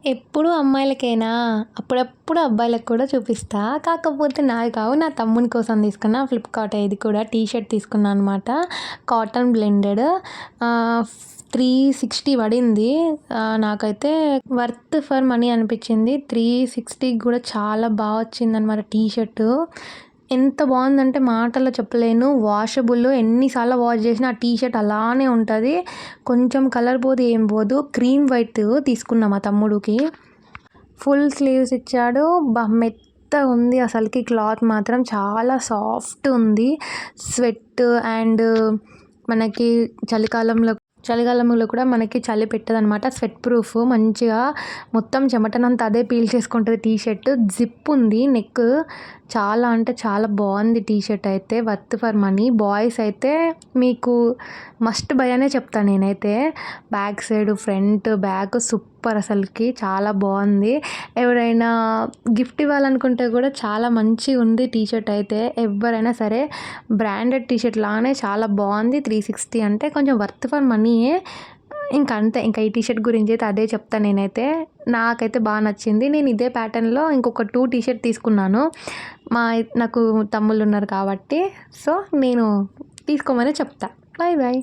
ఎప్పుడు అమ్మాయిలకేనా? అప్పుడప్పుడు అబ్బాయిలకు కూడా చూపిస్తా. కాకపోతే నావి కావు. నా తమ్ముని కోసం తీసుకున్న ఫ్లిప్‌కార్టే ఇది కూడా టీ షర్ట్ తీసుకున్నా అనమాట. కాటన్ బ్లెండెడ్ 360 పడింది. నాకైతే వర్త్ ఫర్ మనీ అనిపించింది. 360కి కూడా చాలా బాగా వచ్చిందనమాట టీ షర్టు. ఎంత బాగుందంటే మాటల్లో చెప్పలేను. వాషబుల్, ఎన్నిసార్లు వాష్ చేసినా ఆ టీ షర్ట్ అలానే ఉంటుంది. కొంచెం కలర్ పోదు ఏం పోదు. క్రీమ్ వైట్ తీసుకున్నా మా తమ్ముడికి. ఫుల్ స్లీవ్స్ ఇచ్చాడు. మెత్తగా ఉంది అసలుకి. క్లాత్ మాత్రం చాలా సాఫ్ట్ ఉంది. స్వెట్ అండ్ మనకి చలికాలంలో కూడా మనకి చలి పెట్టదనమాట. స్వెట్ ప్రూఫ్ మంచిగా మొత్తం చెమటనంతా అదే పీల్ చేసుకుంటుంది టీ షర్ట్. జిప్ ఉంది నెక్. చాలా అంటే చాలా బాగుంది టీ షర్ట్ అయితే. Worth for money. బాయ్స్ అయితే మీకు మస్ట్ బై అనే చెప్తాను నేనైతే. Back side front back super అసలుకి చాలా బాగుంది. ఎవరైనా గిఫ్ట్ ఇవ్వాలనుకుంటే కూడా చాలా మంచిగా ఉంది టీ షర్ట్ అయితే. ఎవరైనా సరే బ్రాండెడ్ టీ షర్ట్ లాగానే చాలా బాగుంది. 360 అంటే కొంచెం వర్త్ ఫర్ మనీయే. ఇంక అంతే. ఇంకా ఈ టీ షర్ట్ గురించి అయితే అదే చెప్తాను నేనైతే. నాకైతే బాగా నచ్చింది. నేను ఇదే ప్యాటర్న్లో ఇంకొక 2 టీ షర్ట్ తీసుకున్నాను. నాకు తమ్ముళ్ళు ఉన్నారు కాబట్టి. సో నేను తీసుకోమనే చెప్తా. Bye bye.